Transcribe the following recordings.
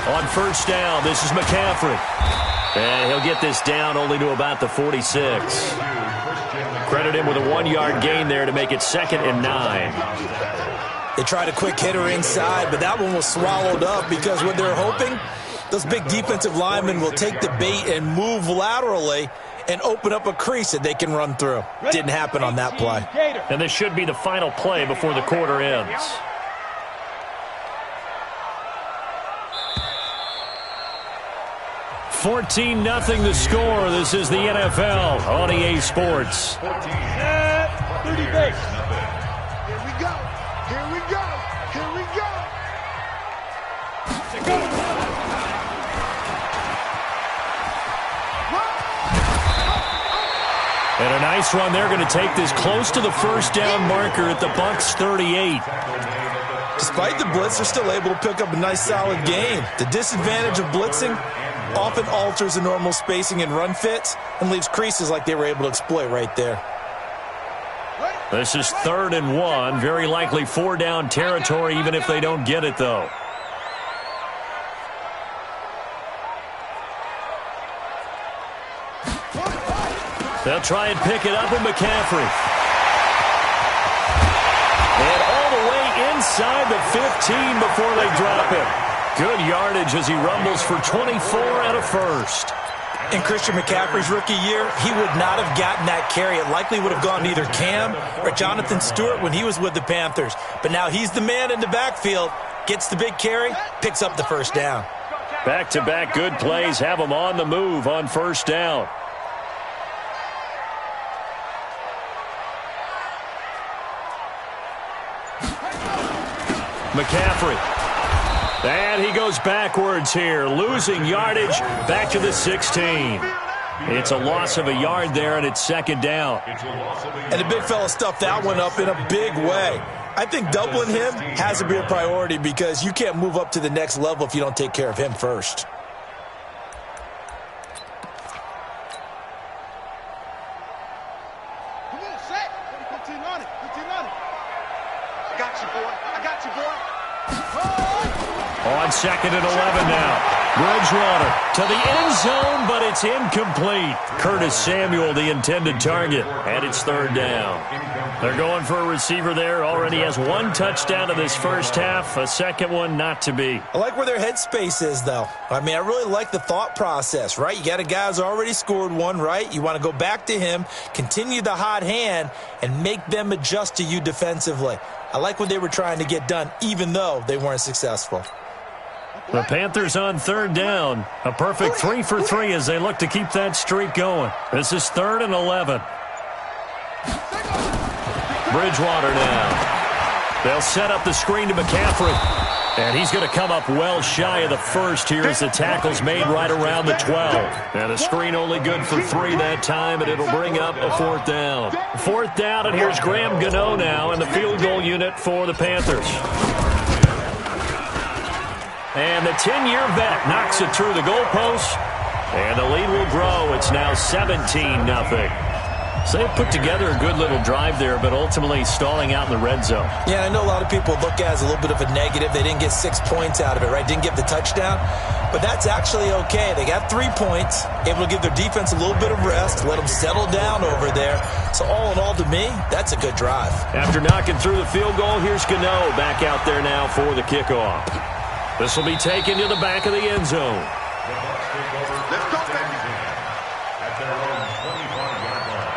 On first down, this is McCaffrey. And he'll get this down only to about the 46. Credit him with a 1-yard gain there to make it 2nd and 9. They tried a quick hitter inside, but that one was swallowed up because what they're hoping, those big defensive linemen will take the bait and move laterally and open up a crease that they can run through. Didn't happen on that play. And this should be the final play before the quarter ends. $14-0 the score. This is the NFL on EA Sports. 30 base. Here we go. Here we go. Here we go. And a nice run. They're going to take this close to the first down marker at the Bucs 38. Despite the blitz, they're still able to pick up a nice solid gain. The disadvantage of blitzing often alters the normal spacing and run fits and leaves creases like they were able to exploit right there. This is 3rd and 1. Very likely 4-down territory, even if they don't get it, though. They'll try and pick it up with McCaffrey. And all the way inside the 15 before they drop him. Good yardage as he rumbles for 24 and a first. In Christian McCaffrey's rookie year, he would not have gotten that carry. It likely would have gone to either Cam or Jonathan Stewart when he was with the Panthers. But now he's the man in the backfield, gets the big carry, picks up the first down. Back-to-back good plays have him on the move on first down. McCaffrey. And he goes backwards here, losing yardage back to the 16. It's a loss of a yard there, and it's 2nd down. And the big fella stuffed that one up in a big way. I think doubling him has to be a priority because you can't move up to the next level if you don't take care of him first. Come on, set. 15 on it. 15 on it. I got you, boy. I got you, boy. On 2nd and 11 now. Bridgewater to the end zone, but it's incomplete. Curtis Samuel, the intended target, and it's 3rd down. They're going for a receiver there. Already has 1 touchdown in this first half. A second one not to be. I like where their headspace is, though. I mean, I really like the thought process, right? You got a guy who's already scored 1, right? You want to go back to him, continue the hot hand, and make them adjust to you defensively. I like what they were trying to get done, even though they weren't successful. The Panthers on 3rd down. A perfect 3 for 3 as they look to keep that streak going. This is 3rd and 11. Bridgewater now. They'll set up the screen to McCaffrey. And he's going to come up well shy of the first here as the tackle's made right around the 12. And a screen only good for 3 that time, and it'll bring up a 4th down. 4th down, and here's Graham Gano now in the field goal unit for the Panthers. And the 10-year vet knocks it through the goalpost, and the lead will grow. It's now 17-0. So they put together a good little drive there, but ultimately stalling out in the red zone. Yeah, I know a lot of people look at it as a little bit of a negative. They didn't get 6 points out of it, right? Didn't get the touchdown. But that's actually okay. They got 3 points, able to give their defense a little bit of rest, let them settle down over there. So all in all, to me, that's a good drive. After knocking through the field goal, here's Gano back out there now for the kickoff. This will be taken to the back of the end zone. Let's go, baby. At their own 25-yard line.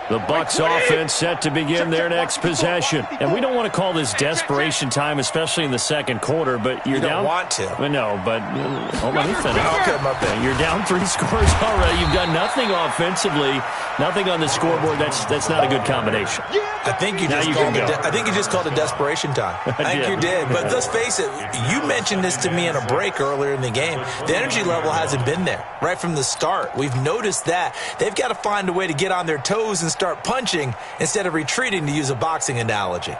The Bucs offense set to begin their next possession. And we don't want to call this desperation time, especially in the second quarter, but you're down. You don't want to. No, but let me finish. Okay, my bad. You're down 3 scores already. You've done nothing offensively, nothing on the scoreboard. That's not a good combination. I think you just called it desperation time. I think you did. But let's face it, you mentioned this to me in a break earlier in the game. The energy level hasn't been there right from the start. We've noticed that. They've got to find a way to get on their toes and start punching instead of retreating, to use a boxing analogy.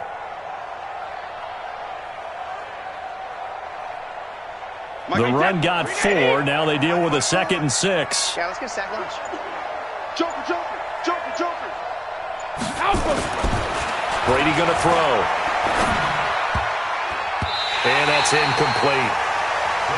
The run got 4. Now they deal with a 2nd and 6. Yeah, let's get sack lunch. Joker. Alpha. Brady going to throw. And that's incomplete.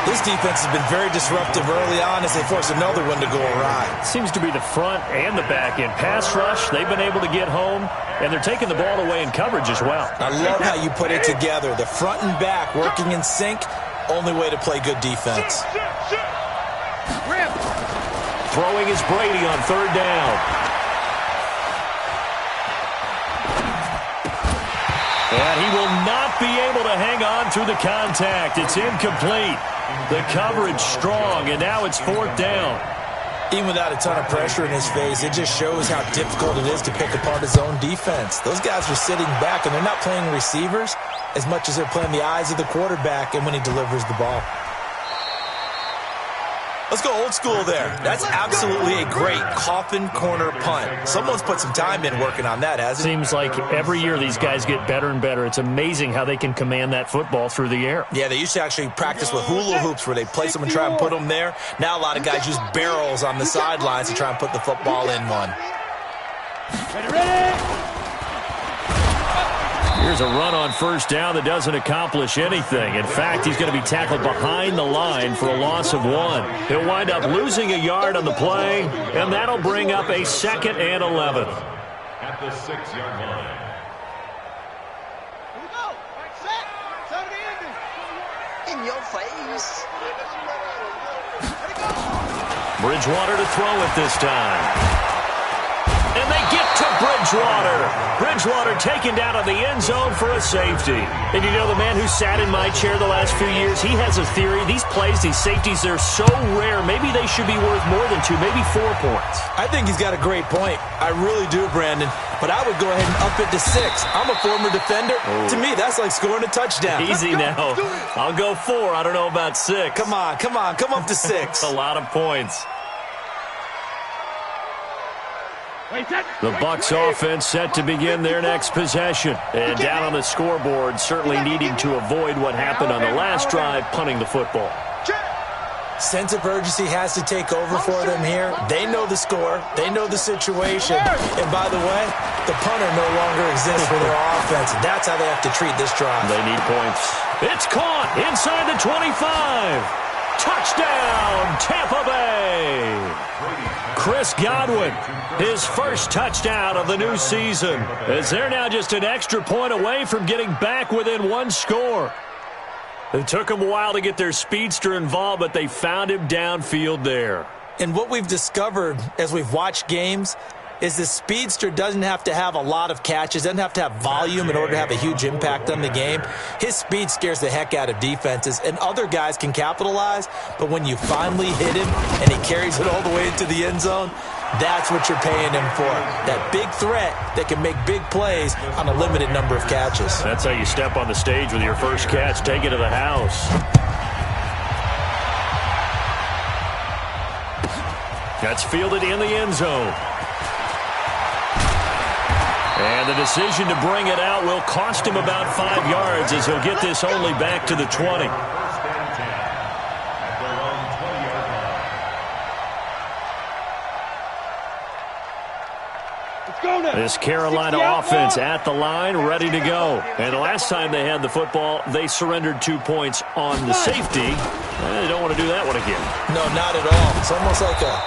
This defense has been very disruptive early on as they force another one to go awry. Seems to be the front and the back end. Pass rush, they've been able to get home, and they're taking the ball away in coverage as well. I love how you put it together. The front and back working in sync, only way to play good defense. Throwing is Brady on 3rd down. And he will not be able to hang on through the contact. It's incomplete. The coverage strong, and now it's 4th down. Even without a ton of pressure in his face, it just shows how difficult it is to pick apart his own defense. Those guys are sitting back, and they're not playing receivers as much as they're playing the eyes of the quarterback and when he delivers the ball. Let's go old school there. That's absolutely a great coffin corner punt. Someone's put some time in working on that, hasn't it? Seems like every year these guys get better and better. It's amazing how they can command that football through the air. Yeah, they used to actually practice with hula hoops where they place them and try and put them there. Now a lot of guys use barrels on the sidelines to try and put the football in one. Ready. Here's a run on 1st down that doesn't accomplish anything. In fact, he's going to be tackled behind the line for a loss of 1. He'll wind up losing a yard on the play, and that'll bring up a 2nd and 11. At the 6-yard line. Here we go. Set. Set the ending. In your face. Bridgewater to throw it this time. And they get to Bridgewater. Bridgewater taken down on the end zone for a safety. And you know, the man who sat in my chair the last few years, he has a theory. These plays, these safeties, they're so rare. Maybe they should be worth more than 2, maybe 4 points. I think he's got a great point. I really do, Brandon. But I would go ahead and up it to 6. I'm a former defender. Oh. To me, that's like scoring a touchdown. Easy now. I'll go 4. I don't know about 6. Come on. Come up to 6. A lot of points. The Bucs offense set to begin their next possession. And down on the scoreboard, certainly needing to avoid what happened on the last drive, punting the football. Sense of urgency has to take over for them here. They know the score. They know the situation. And by the way, the punter no longer exists for their offense. That's how they have to treat this drive. They need points. It's caught inside the 25. Touchdown, Tampa Bay. Chris Godwin, his first touchdown of the new season, as they're now just an extra point away from getting back within 1 score. It took them a while to get their speedster involved, but they found him downfield there. And what we've discovered as we've watched games is the speedster doesn't have to have a lot of catches, doesn't have to have volume in order to have a huge impact on the game. His speed scares the heck out of defenses, and other guys can capitalize, but when you finally hit him and he carries it all the way into the end zone, that's what you're paying him for. That big threat that can make big plays on a limited number of catches. That's how you step on the stage with your first catch. Take it to the house. That's fielded in the end zone. And the decision to bring it out will cost him about 5 yards as he'll get this only back to the 20. This Carolina offense at the line, ready to go. And the last time they had the football, they surrendered 2 points on the safety. They don't want to do that one again. No, not at all. It's almost like a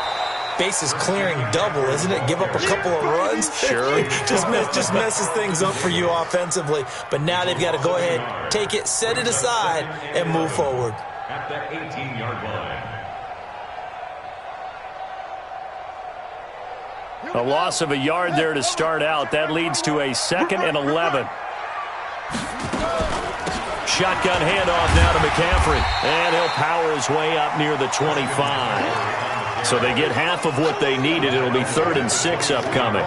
bases clearing double, isn't it? Give up a couple of runs. Sure. just messes things up for you offensively. But now they've got to go ahead, take it, set it aside, and move forward. At the 18-yard line. A loss of a yard there to start out. That leads to a 2nd and 11. Shotgun handoff now to McCaffrey. And he'll power his way up near the 25. So they get half of what they needed. It'll be 3rd and 6 upcoming.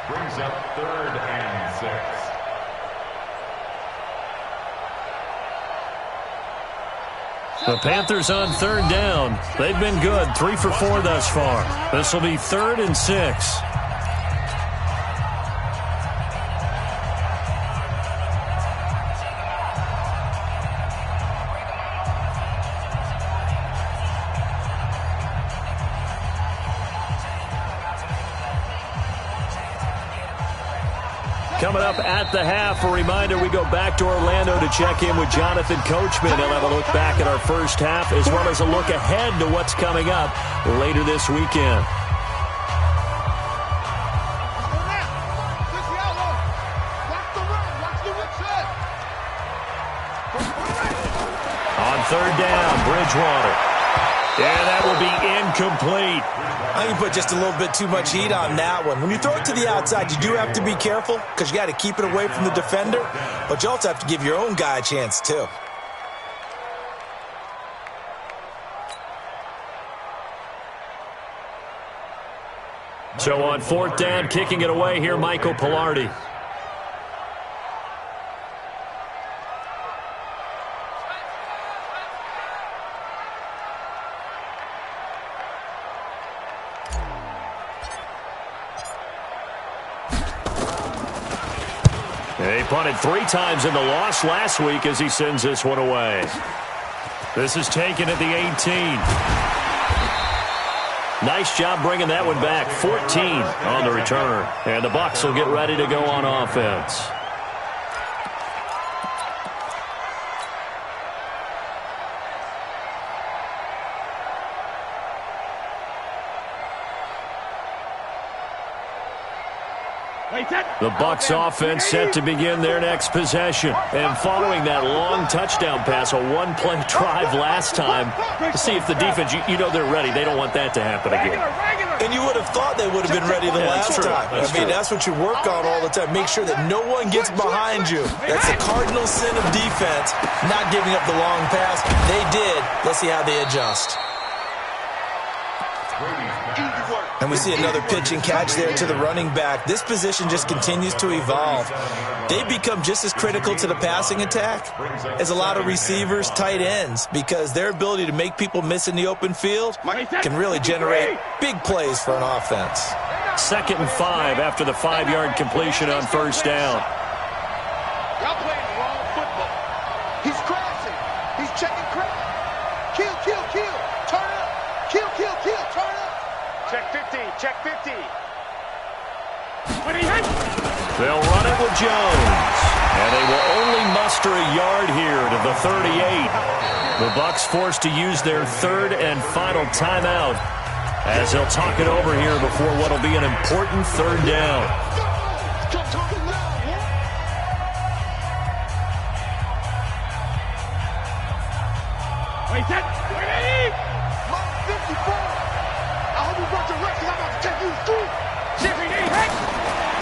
Brings up 3rd and 6. The Panthers on 3rd down. They've been good, 3 for 4 thus far. This will be 3rd and 6. Coming up at the half, a reminder, we go back to Orlando to check in with Jonathan Coachman. He'll have a look back at our first half as well as a look ahead to what's coming up later this weekend. On third down, Bridgewater. And that will be incomplete. I think you put just a little bit too much heat on that one. When you throw it to the outside, you do have to be careful because you got to keep it away from the defender, but you also have to give your own guy a chance too. So on fourth down, kicking it away here, Michael Pilardi. He punted 3 times in the loss last week as he sends this one away. This is taken at the 18. Nice job bringing that one back. 14 on the return. And the Bucs will get ready to go on offense. The Bucs offense set to begin their next possession. And following that long touchdown pass, a one-play drive last time, to see if the defense, you know they're ready. They don't want that to happen again. And you would have thought they would have been ready the last time. That's what you work on all the time. Make sure that no one gets behind you. That's the cardinal sin of defense, not giving up the long pass. They did. Let's see how they adjust. And we see another pitch and catch there to the running back. This position just continues to evolve. They become just as critical to the passing attack as a lot of receivers, tight ends, because their ability to make people miss in the open field can really generate big plays for an offense. 2nd and 5 after the 5-yard completion on first down. Y'all playing the wrong football. He's crashing. He's checking crash. Kill, kill, kill. Turn up. Kill, kill, kill. Turn up. Check 50, check 50. They'll run it with Jones. And they will only muster a yard here to the 38. The Bucs forced to use their 3rd and final timeout as they'll talk it over here before what will be an important 3rd down. Wait, that. Ready? Mark 54.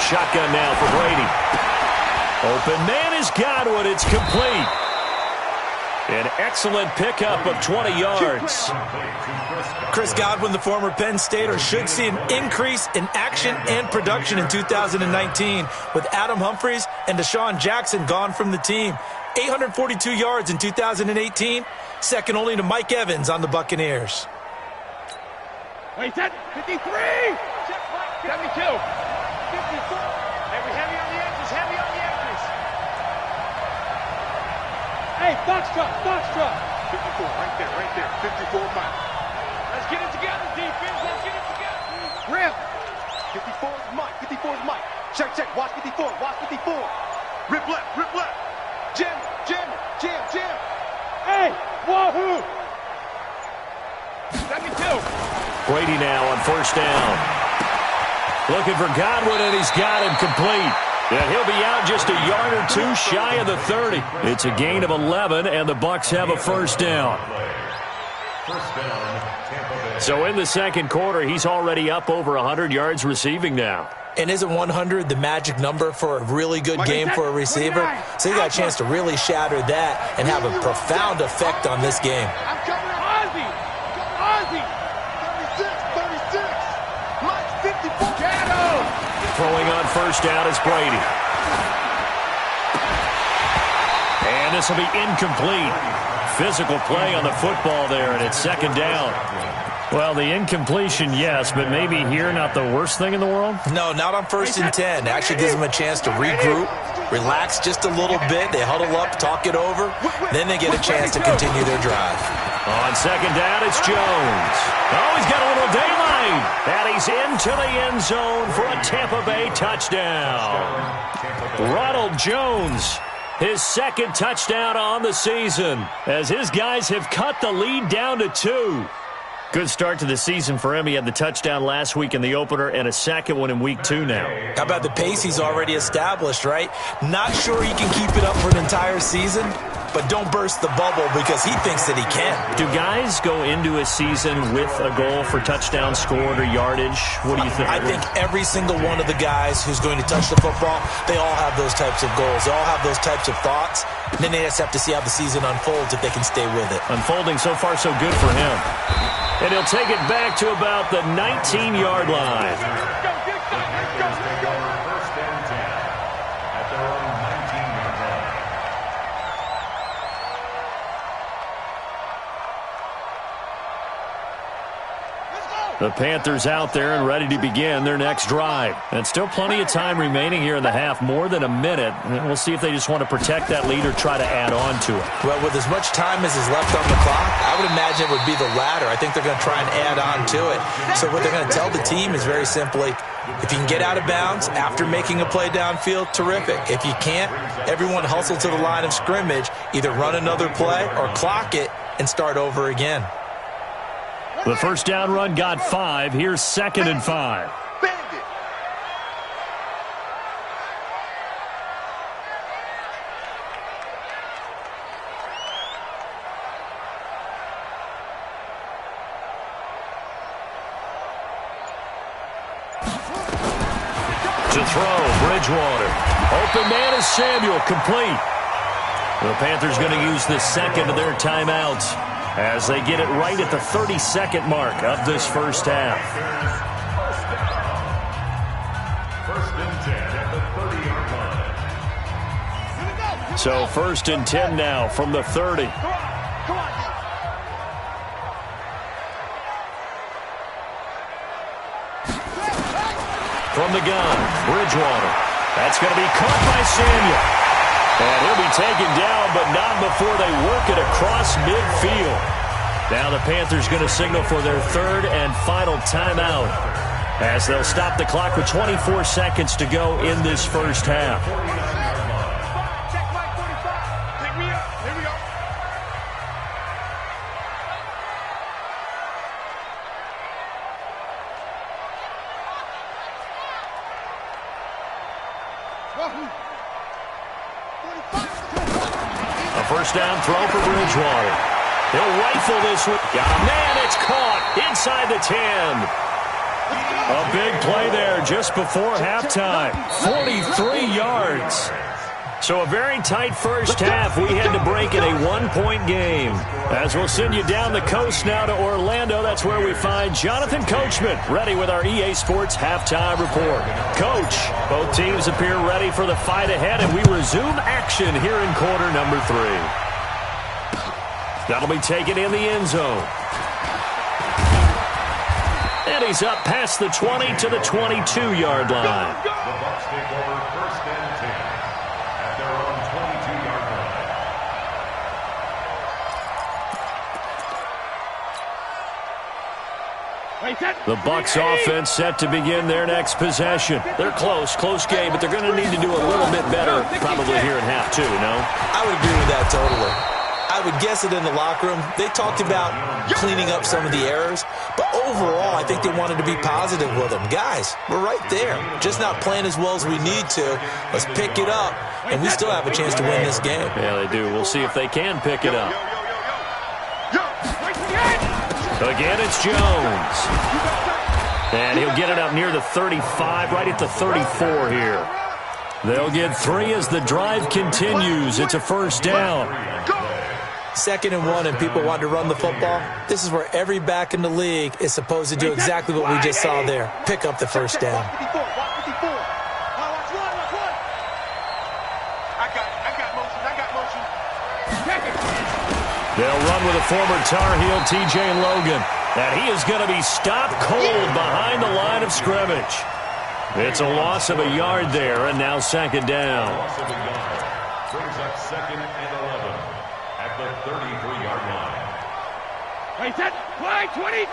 Shotgun now for Brady. Open man is Godwin. It's complete. An excellent pickup of 20 yards. Chris Godwin, the former Penn Stater, should see an increase in action and production in 2019 with Adam Humphries and Deshaun Jackson gone from the team. 842 yards in 2018, second only to Mike Evans on the Buccaneers. Wait, that 53. 72. 54. Heavy on the edges. Heavy on the edges. Hey, box truck. 54, right there. 54 Mike. Let's get it together, defense. Let's get it together. Rip. 54 is Mike. Check. Watch 54. Rip left. Jam. Hey, wahoo. 72. Brady now on first down. Looking for Godwin, and he's got him complete. And he'll be out just a yard or two shy of the 30. It's a gain of 11, and the Bucs have a first down. So in the second quarter, he's already up over 100 yards receiving now. And isn't 100 the magic number for a really good game for a receiver? So he got a chance to really shatter that and have a profound effect on this game. I'm coming Ozzy. 36. Mike 54. Throwing on first down is Brady. And this will be incomplete. Physical play on the football there, and it's second down. Well, the incompletion, yes, but maybe here not the worst thing in the world? No, not on 1st and 10. Actually gives them a chance to regroup, relax just a little bit. They huddle up, talk it over. Then they get a chance to continue their drive. On second down, it's Jones. Oh, he's got a little daylight. And he he's into the end zone for a Tampa Bay touchdown. Ronald Jones, his second touchdown on the season, as his guys have cut the lead down to 2. Good start to the season for him. He had the touchdown last week in the opener and a second one in week 2 now. How about the pace he's already established, right? Not sure he can keep it up for an entire season, but don't burst the bubble because he thinks that he can. Do guys go into a season with a goal for touchdown scored or yardage? What do you think? I think every single one of the guys who's going to touch the football, they all have those types of goals. They all have those types of thoughts. And then they just have to see how the season unfolds if they can stay with it. Unfolding so far so good for him. And he'll take it back to about the 19-yard line. First and 10 at their own 19-yard line. The Panthers out there and ready to begin their next drive. And still plenty of time remaining here in the half, more than a minute. And we'll see if they just want to protect that lead or try to add on to it. Well, with as much time as is left on the clock, I would imagine it would be the latter. I think they're going to try and add on to it. So what they're going to tell the team is very simply, if you can get out of bounds after making a play downfield, terrific. If you can't, everyone hustle to the line of scrimmage, either run another play or clock it and start over again. The first down run got 5. Here's 2nd and 5. To throw, Bridgewater. Open man is Samuel, complete. The Panthers going to use the second of their timeouts as they get it right at the 32nd mark of this first half. First and 10 at the 30-yard line. So 1st and 10 now from the 30. From the gun, Bridgewater. That's going to be caught by Samuel. And he'll be taken down, but not before they work it across midfield. Now the Panthers going to signal for their 3rd and final timeout as they'll stop the clock with 24 seconds to go in this first half. A first down throw for Bridgewater. He'll rifle this one. Man, it's caught inside the 10. A big play there just before halftime. 43 yards. So a very tight first half. We had to break in a 1-point game. As we'll send you down the coast now to Orlando. That's where we find Jonathan Coachman ready with our EA Sports halftime report. Coach, both teams appear ready for the fight ahead, and we resume action here in quarter number 3. That'll be taken in the end zone. And he's up past the 20 to the 22-yard line. The Bucs take over 1st and 10 at their own 22-yard line. The Bucs offense set to begin their next possession. They're close game, but they're going to need to do a little bit better probably here in half 2, no? I would agree with that totally. I would guess it in the locker room. They talked about cleaning up some of the errors, but overall, I think they wanted to be positive with them. Guys, we're right there. Just not playing as well as we need to. Let's pick it up, and we still have a chance to win this game. Yeah, they do. We'll see if they can pick it up. Again, it's Jones. And he'll get it up near the 35, right at the 34 here. They'll get 3 as the drive continues. It's a first down. 2nd and 1, and people want to run the football. This is where every back in the league is supposed to do exactly what we just saw there. Pick up the first down. They'll run with a former Tar Heel, T.J. Logan. And he is going to be stopped cold behind the line of scrimmage. It's a loss of a yard there, and now 2nd down. Loss of a yard. Brings up 2nd and 11 at the 33-yard line. Play 20.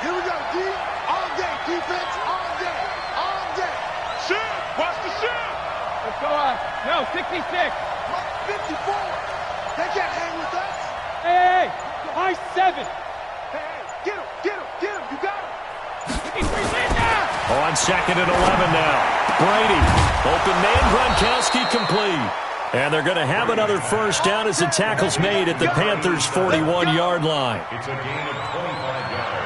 Here we go, D. All day. Defense all day. All day. Shoot. Watch the shoot. Let's go on. No, 66. 54. They can't hang with us. Hey, high 7. Hey, get him. Get him. Get him. You got him. 53's in there. On 2nd and 11 now. Brady. Open man. Gronkowski complete. And they're going to have another first down as the tackle's made at the Panthers' 41-yard line. It's a gain of 25 yards.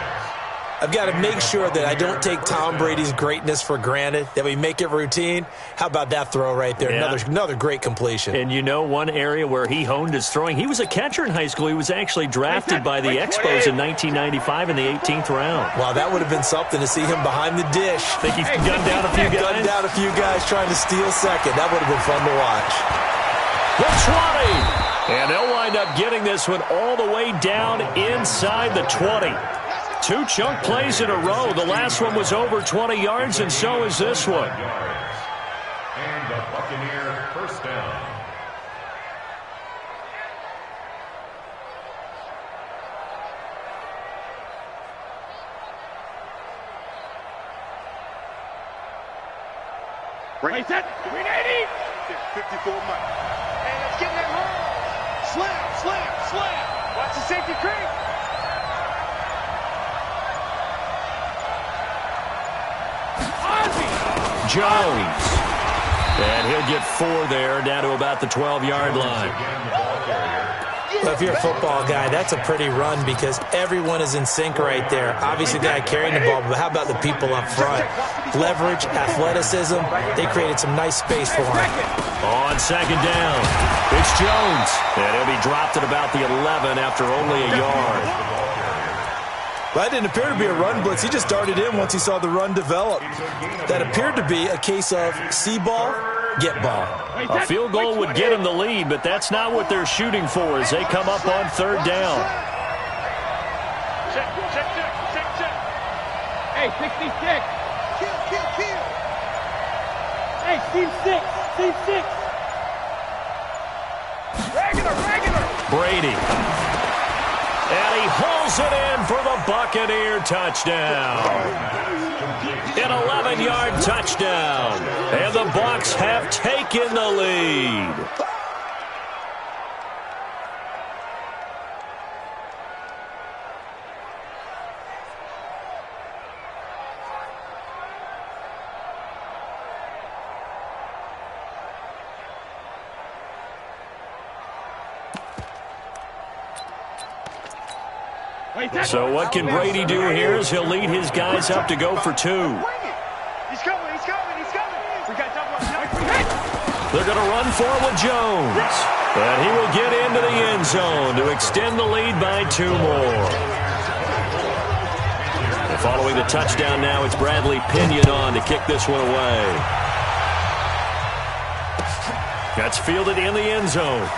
I've got to make sure that I don't take Tom Brady's greatness for granted, that we make it routine. How about that throw right there? Yeah. Another great completion. And you know one area where he honed his throwing? He was a catcher in high school. He was actually drafted by the Expos in 1995 in the 18th round. Wow, that would have been something to see him behind the dish. Think he's gunned down a few guys? Gunned down a few guys trying to steal second. That would have been fun to watch. The 20. And they'll wind up getting this one all the way down inside the 20. 2 chunk plays in a row. The last one was over 20 yards, and so is this one. And the Buccaneer first down. Right set. 380. 54 Mike. Hey, let's get that home. Slam, slam, slam. Watch the safety creep. Jones. And he'll get 4 there, down to about the 12-yard line. Again, the ball carrier. Well, if you're a football guy, that's a pretty run because everyone is in sync right there. Obviously, the guy carrying the ball, but how about the people up front? Leverage, athleticism, they created some nice space for him. On 2nd down, it's Jones. And he'll be dropped at about the 11 after only a yard. That didn't appear to be a run blitz. He just darted in once he saw the run develop. That appeared to be a case of see ball, get ball. A field goal would get him the lead, but that's not what they're shooting for as they come up on 3rd down. Check, check, check, check, check. Hey, 66. Kill, kill, kill. Hey, team 6. Team 6. Regular. Brady. And he hauls it in for the Buccaneer touchdown. An 11-yard touchdown. And the Bucs have taken the lead. So what can Brady do here is he'll lead his guys up to go for 2. He's coming, he's coming, he's coming. We got They're going to run for it with Jones. And he will get into the end zone to extend the lead by 2 more. And following the touchdown now, it's Bradley Pinion on to kick this one away. That's fielded in the end zone.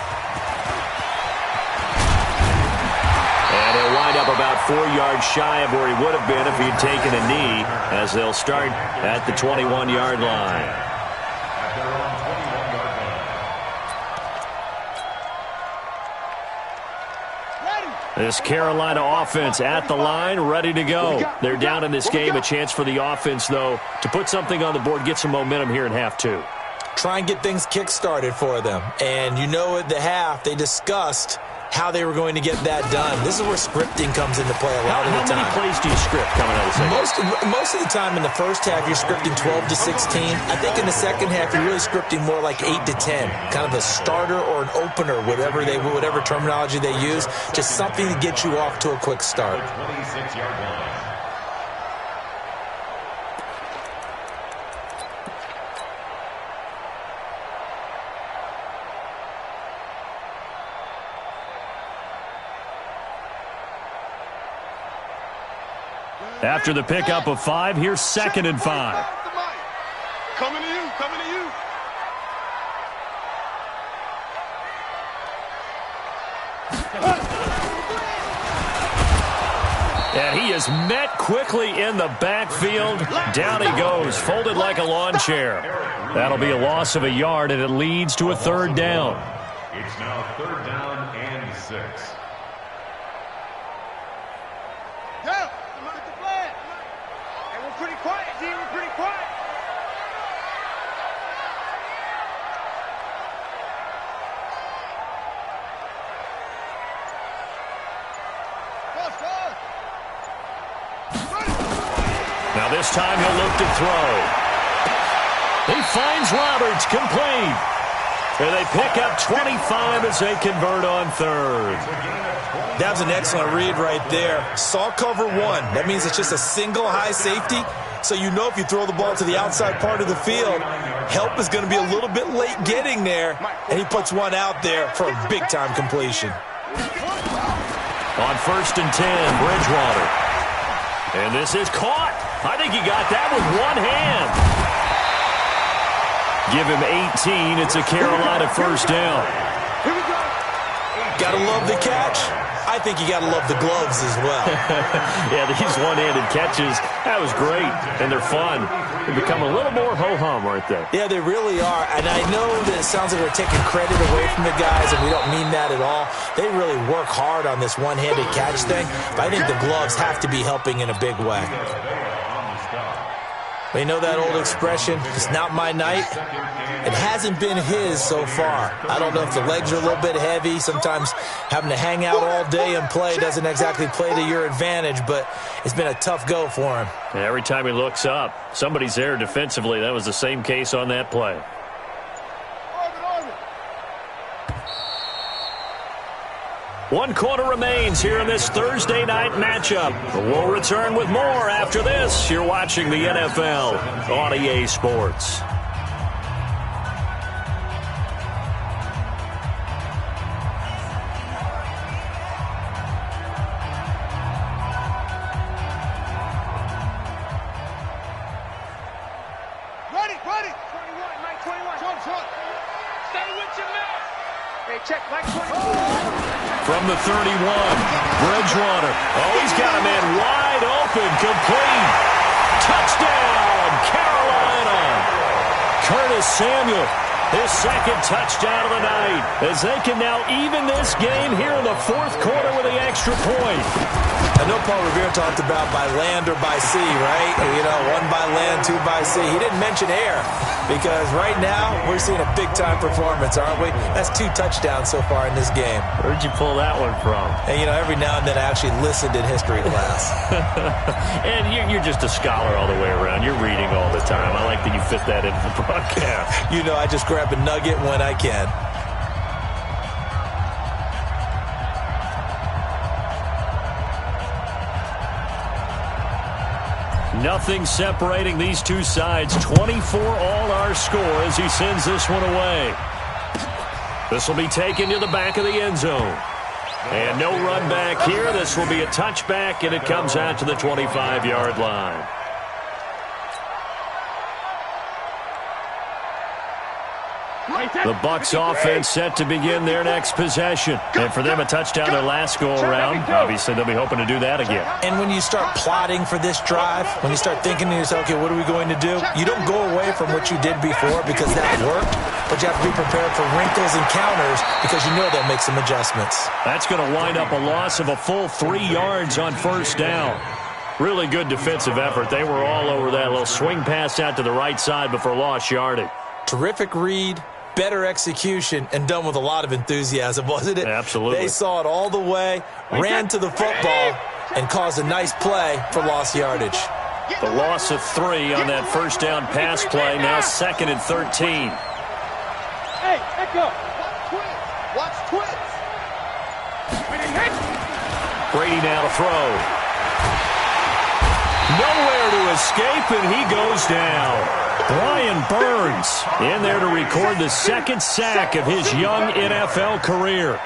And he'll wind up about 4 yards shy of where he would have been if he'd taken a knee, as they'll start at the 21-yard line. At their own 21-yard line. This Carolina offense at the line, ready to go. They're down in this game. A chance for the offense, though, to put something on the board, get some momentum here in half 2. Try and get things kick-started for them. And you know at the half, they discussed how they were going to get that done. This is where scripting comes into play a lot of the time. How many plays do you script coming out of the second? Most of the time in the first half, you're scripting 12 to 16. I think in the second half, you're really scripting more like 8 to 10. Kind of a starter or an opener, whatever terminology they use. Just something to get you off to a quick start. 26-yard line. After the pickup of 5, here's 2nd and 5. Coming to you, coming to you. And he is met quickly in the backfield. Down he goes, folded like a lawn chair. That'll be a loss of a yard, and it leads to a 3rd down. It's now 3rd down and 6. Yeah, look at the play. pretty quiet, D. We're pretty quiet. Now this time he'll look to throw. He finds Roberts, complete. And they pick up 25 as they convert on third. That was an excellent read right there. Saw cover one. That means it's just a single high safety. So you know if you throw the ball to the outside part of the field, help is going to be a little bit late getting there. And he puts one out there for a big-time completion. On 1st and 10, Bridgewater. And this is caught. I think he got that with one hand. Give him 18. It's a Carolina first down. Here we go. Gotta love the catch. I think you gotta love the gloves as well. Yeah, these one-handed catches, that was great. And they're fun. They become a little more ho-hum right there. Yeah, they really are. And I know that it sounds like we're taking credit away from the guys, and we don't mean that at all. They really work hard on this one-handed catch thing. But I think the gloves have to be helping in a big way. But you know that old expression, it's not my night? It hasn't been his so far. I don't know if the legs are a little bit heavy. Sometimes having to hang out all day and play doesn't exactly play to your advantage, but it's been a tough go for him. And every time he looks up, somebody's there defensively. That was the same case on that play. One quarter remains here in this Thursday night matchup. We'll return with more after this. You're watching the NFL on EA Sports. Ready. 21, Mike 21. Front. Stay with your man. Hey, check, Mike 21. From the 31, Bridgewater. Oh, he's got a man wide open, complete. Touchdown, Carolina. Curtis Samuel, his second touchdown of the night, as they can now even this game here in the fourth quarter with the extra point. I know Paul Revere talked about by land or by sea, right? You know, one by land, two by sea. He didn't mention air because right now we're seeing a big-time performance, aren't we? That's 2 touchdowns so far in this game. Where'd you pull that one from? And, you know, every now and then I actually listened in history class. And you're just a scholar all the way around. You're reading all the time. I like that you fit that into the broadcast. You know, I just grab a nugget when I can. Nothing separating these two sides. 24 all our score as he sends this one away. This will be taken to the back of the end zone. And no run back here. This will be a touchback, and it comes out to the 25-yard line. The Bucs offense set to begin their next possession. And for them, a touchdown their last go-around. Obviously, they'll be hoping to do that again. And when you start plotting for this drive, when you start thinking to yourself, okay, what are we going to do? You don't go away from what you did before because that worked, but you have to be prepared for wrinkles and counters because you know they'll make some adjustments. That's going to wind up a loss of a full 3 yards on first down. Really good defensive effort. They were all over that little swing pass out to the right side before lost yardage. Terrific read. Better execution, and done with a lot of enthusiasm, wasn't it? Absolutely. They saw it all the way, ran to the football, and caused a nice play for lost yardage. The loss of 3 on that first down pass play, now 2nd and 13. Hey, Echo. Watch twins. Brady now to throw. Nowhere to escape, and he goes down. Brian Burns in there to record the 2nd sack of his young NFL career.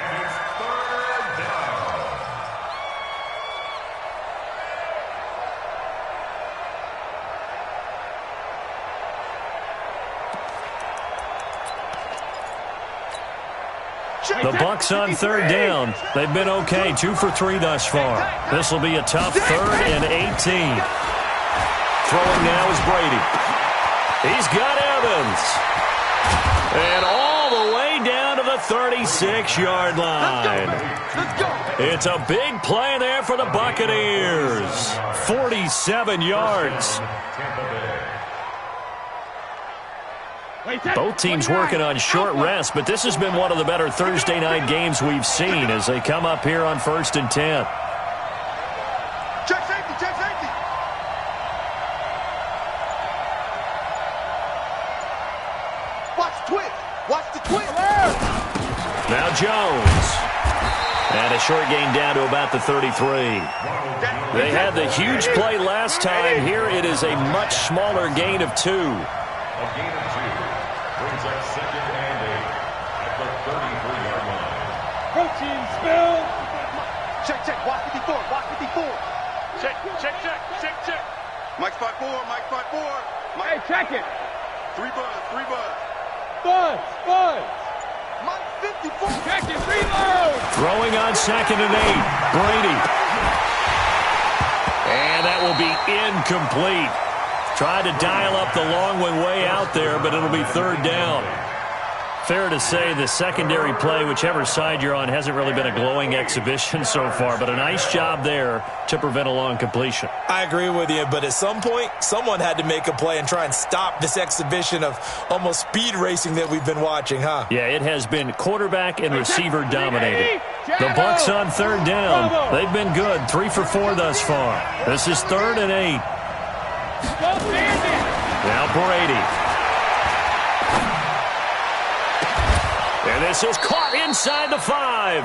The Bucs on 3rd down. They've been okay, 2 for 3 thus far. This will be a tough 3rd and 18. Throwing now is Brady. He's got Evans. And all the way down to the 36-yard line. Let's go. It's a big play there for the Buccaneers. 47 yards. Both teams working on short rest, but this has been one of the better Thursday night games we've seen as they come up here on 1st and 10. Check safety, check safety. Watch the twist. Watch the twist. Now Jones. And a short gain down to about the 33. They had the huge play last time. Here it is a much smaller gain of 2. A gain of 2 brings up 2nd and 8 at the 33-yard line. Coaching spill. Check, check. Watch 54. Watch 54. Check, check, check, check, check. Mike spot 4. Mike spot 4. Hey, check it. 3 buzz. 3 buzz. Buzz, buzz. Mike 54. Check it, reload. Throwing on 2nd and 8. Brady. And that will be incomplete. Tried to dial up the long one way out there, but it'll be 3rd down. Fair to say the secondary play, whichever side you're on, hasn't really been a glowing exhibition so far, but a nice job there to prevent a long completion. I agree with you, but at some point, someone had to make a play and try and stop this exhibition of almost speed racing that we've been watching, huh? Yeah, it has been quarterback and receiver dominated. The Bucs on 3rd down. They've been good, 3 for 4 thus far. This is 3rd and 8. Now Brady. And this is caught inside the 5.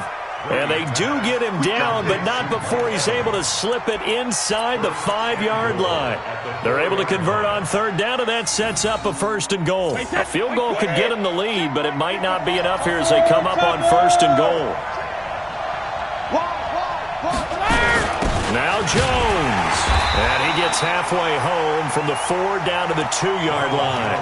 And they do get him down, but not before he's able to slip it inside the 5-yard line. They're able to convert on 3rd down, and that sets up a 1st and goal. A field goal could get them the lead, but it might not be enough here as they come up on 1st and goal. Now Jones. And he gets halfway home from the 4 down to the 2-yard line.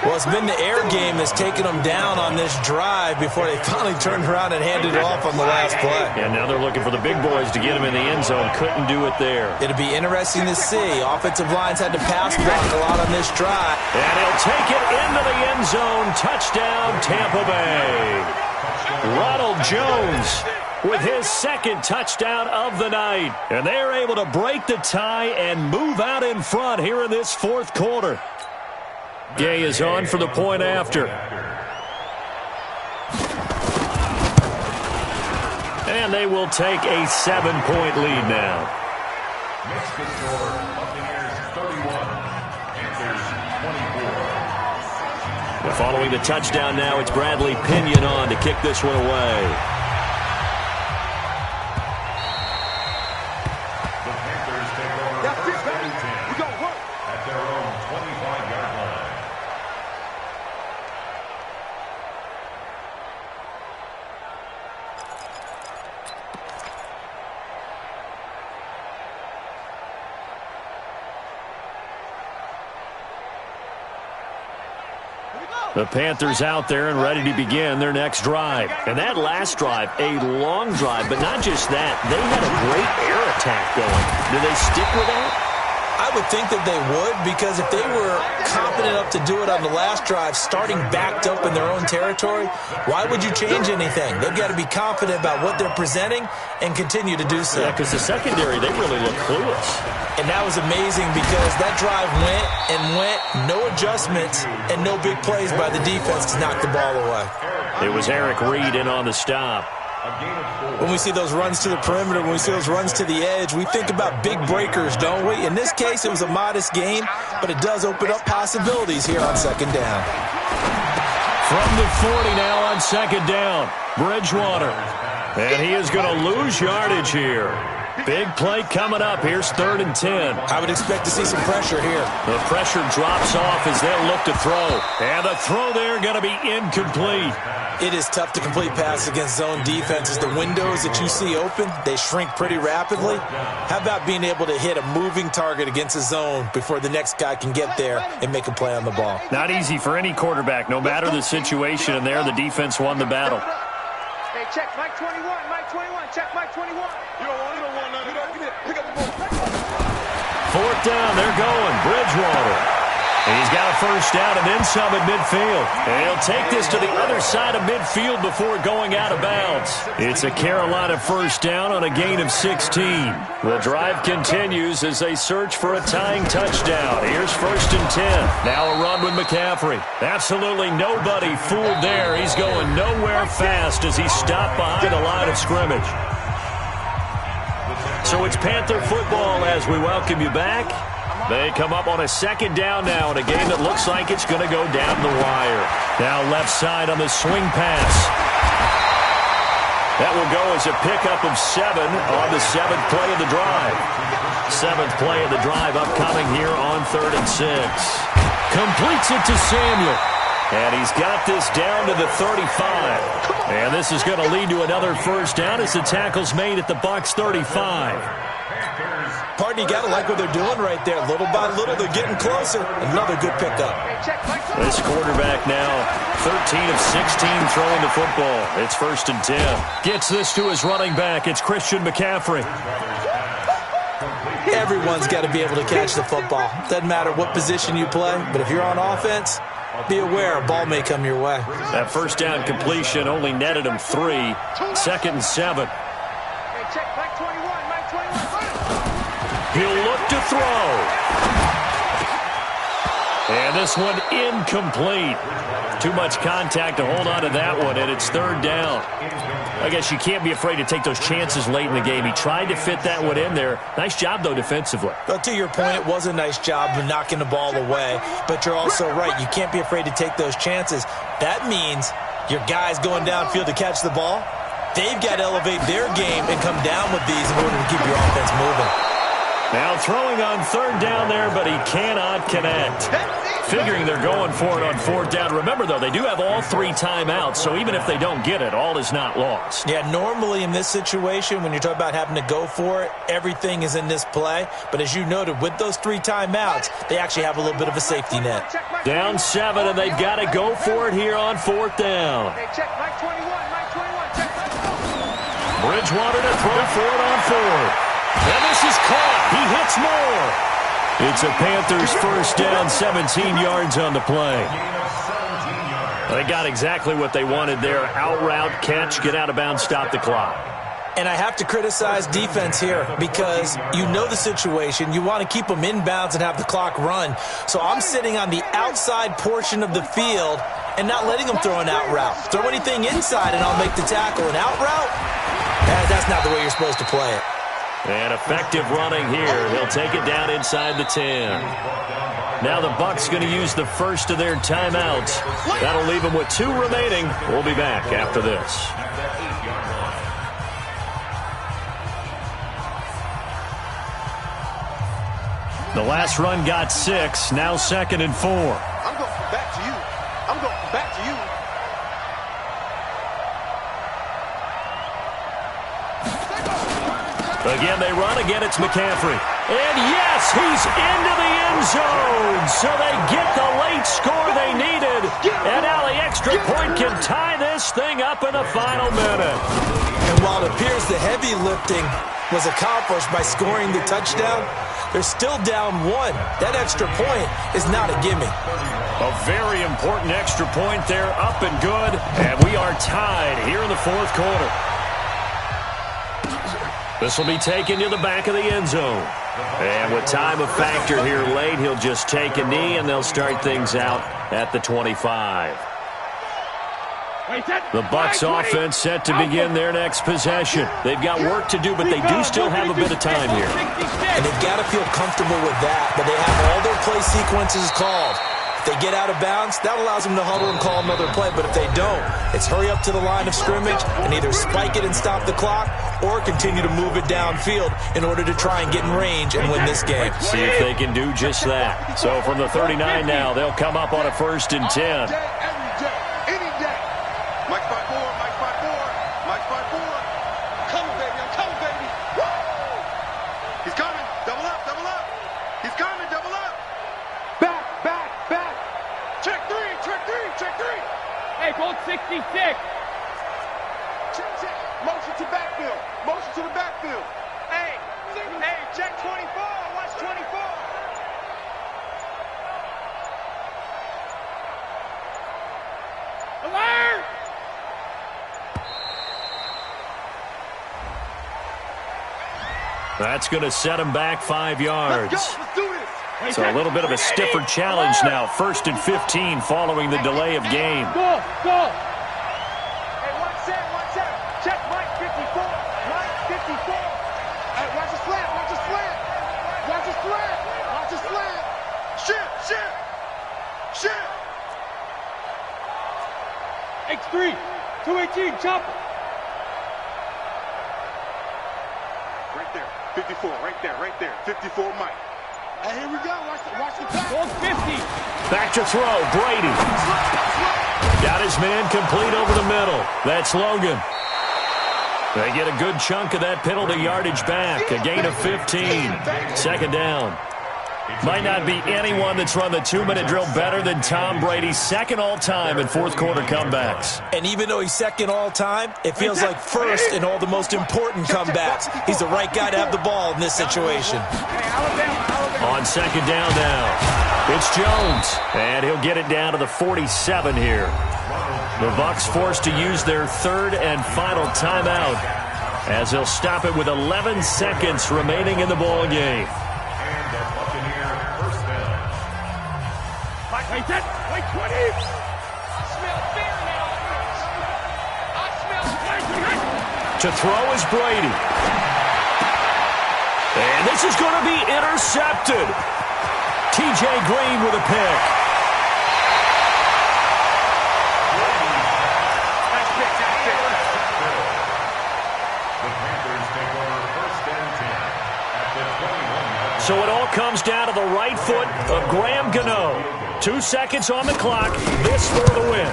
Well, it's been the air game that's taken them down on this drive before they finally turned around and handed it off on the last play. And now they're looking for the big boys to get him in the end zone. Couldn't do it there. It'll be interesting to see. Offensive lines had to pass block a lot on this drive. And he'll take it into the end zone. Touchdown, Tampa Bay. Ronald Jones with his 2nd touchdown of the night. And they're able to break the tie and move out in front here in this 4th quarter. Gay is on for the point after. And they will take a 7-point lead now. Makes the score Buccaneers 31, Panthers 24. Following the touchdown now, it's Bradley Pinion on to kick this one away. The Panthers take over 1st and 10 at their own 25-yard line. The Panthers out there and ready to begin their next drive. And that last drive, a long drive, but not just that. They had a great air attack going. Do they stick with that? I would think that they would, because if they were confident enough to do it on the last drive, starting backed up in their own territory, why would you change anything? They've got to be confident about what they're presenting and continue to do so. Yeah, because the secondary, they really look clueless. And that was amazing because that drive went and went, no adjustments, and no big plays by the defense to knock the ball away. It was Eric Reed in on the stop. When we see those runs to the perimeter, when we see those runs to the edge, we think about big breakers, don't we? In this case, it was a modest gain, but it does open up possibilities here on 2nd down. From the 40 now on 2nd down, Bridgewater. And he is going to lose yardage here. Big play coming up. Here's 3rd and 10. I would expect to see some pressure here. The pressure drops off as they'll look to throw. And the throw there going to be incomplete. It is tough to complete passes against zone defenses. The windows that you see open, they shrink pretty rapidly. How about being able to hit a moving target against a zone before the next guy can get there and make a play on the ball? Not easy for any quarterback, no matter the situation. And there, the defense won the battle. Hey, check Mike 21, Mike 21, check Mike 21. You don't want nothing. Pick up the ball. 4th down, they're going. Bridgewater. He's got a first down and then some at midfield. And he'll take this to the other side of midfield before going out of bounds. It's a Carolina first down on a gain of 16. The drive continues as they search for a tying touchdown. Here's 1st and 10. Now a run with McCaffrey. Absolutely nobody fooled there. He's going nowhere fast as he's stopped behind the line of scrimmage. So it's Panther football as we welcome you back. They come up on a second down now in a game that looks like it's going to go down the wire. Now left side on the swing pass. That will go as a pickup of 7 on the 7th play of the drive. 7th play of the drive upcoming here on 3rd and 6. Completes it to Samuel. And he's got this down to the 35. And this is going to lead to another first down as the tackle's made at the Bucs 35. Pardon, you got to like what they're doing right there. Little by little, they're getting closer. Another good pickup. This quarterback now 13 of 16 throwing the football. It's 1st and 10. Gets this to his running back. It's Christian McCaffrey. Everyone's got to be able to catch the football. Doesn't matter what position you play, but if you're on offense, be aware a ball may come your way. That first down completion only netted him 3. 2nd and 7. He'll look to throw. And this one incomplete. Too much contact to hold on to that one, and it's 3rd down. I guess you can't be afraid to take those chances late in the game. He tried to fit that one in there. Nice job, though, defensively. But to your point, it was a nice job of knocking the ball away. But you're also right. You can't be afraid to take those chances. That means your guys going downfield to catch the ball, they've got to elevate their game and come down with these in order to keep your offense moving. Now throwing on 3rd down there, but he cannot connect. Figuring they're going for it on 4th down. Remember, though, they do have all 3 timeouts, so even if they don't get it, all is not lost. Yeah, normally in this situation, when you're talking about having to go for it, everything is in this play. But as you noted, with those 3 timeouts, they actually have a little bit of a safety net. Down 7, and they've got to go for it here on 4th down. Bridgewater to throw for it on 4th. And this is caught. He hits more. It's a Panthers first down, 17 yards on the play. They got exactly what they wanted there. Out route, catch, get out of bounds, stop the clock. And I have to criticize defense here because you know the situation. You want to keep them inbounds and have the clock run. So I'm sitting on the outside portion of the field and not letting them throw an out route. Throw anything inside and I'll make the tackle. An out route? That's not the way you're supposed to play it. And effective running here. He'll take it down inside the 10. Now the Bucs going to use the first of their timeouts. That'll leave them with 2 remaining. We'll be back after this. The last run got 6. Now 2nd and 4. I'm going back to you. I'm going back to you. Again, they run. Again, it's McCaffrey. And yes, he's into the end zone. So they get the late score they needed. And now the extra point can tie this thing up in the final minute. And while it appears the heavy lifting was accomplished by scoring the touchdown, they're still down 1. That extra point is not a gimme. A very important extra point there, up and good. And we are tied here in the 4th quarter. This will be taken to the back of the end zone. And with time a factor here late, he'll just take a knee, and they'll start things out at the 25. The Bucs offense set to begin their next possession. They've got work to do, but they do still have a bit of time here. And they've got to feel comfortable with that, but they have all their play sequences called. If they get out of bounds, that allows them to huddle and call another play. But if they don't, it's hurry up to the line of scrimmage and either spike it and stop the clock or continue to move it downfield in order to try and get in range and win this game. See if they can do just that. So from the 39 now, they'll come up on a 1st and 10. Every day, any day. Mike 5-4, Mike 5-4, Mike 5-4. I'm coming, baby, I'm coming, baby. Woo! He's coming, double up, double up. He's coming, double up. Back, back, back. Check 3, check 3, check 3. Hey, goal 66. Check, check. Motion to backfield. Motion to the backfield. Hey, check 24. Watch 24. That's going to set him back 5 yards. Let's go. Let's do this. So a little bit of a stiffer challenge now. 1st and 15 following the delay of game. Go, go. Hey, 1-7. Check Mike 54. Mike 54. Hey, watch the slant. Watch the slant. Watch the slant. Watch the slant. Shit. X3, 218, chopper. Right there. 54. Right there. 54 Mike. Hey, here we go. Watch the pass. Goal 50. Back to throw. Brady. Got his man complete over the middle. That's Logan. They get a good chunk of that penalty yardage back. A gain of 15. 2nd down. Might not be anyone that's run the 2-minute drill better than Tom Brady. 2nd all-time in 4th quarter comebacks. And even though he's 2nd all-time, it feels like 1st in all the most important comebacks. He's the right guy to have the ball in this situation. On 2nd down now, it's Jones. And he'll get it down to the 47 here. The Bucs forced to use their 3rd and final timeout as they'll stop it with 11 seconds remaining in the ball game. Wait 10, wait 20. I smell fear now. I smell fear. To throw is Brady. And this is going to be intercepted. T.J. Green with a pick. Nice pick. The Panthers take over 1st and 10 at the 21. So it all comes down to the right foot of Graham Gano. 2 seconds on the clock. This for the win.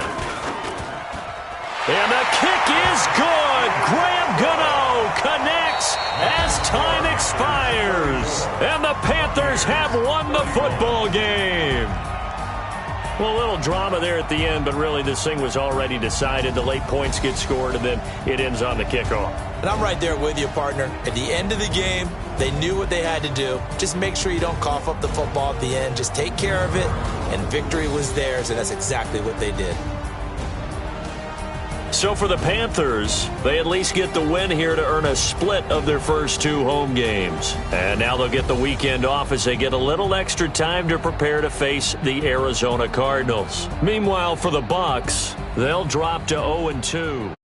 And the kick is good. Graham Gano connects as time expires. And the Panthers have won the football game. Well, a little drama there at the end, but really this thing was already decided. The late points get scored, and then it ends on the kickoff. And I'm right there with you, partner. At the end of the game, they knew what they had to do. Just make sure you don't cough up the football at the end. Just take care of it, and victory was theirs, and that's exactly what they did. So for the Panthers, they at least get the win here to earn a split of their first 2 home games. And now they'll get the weekend off as they get a little extra time to prepare to face the Arizona Cardinals. Meanwhile, for the Bucs, they'll drop to 0-2.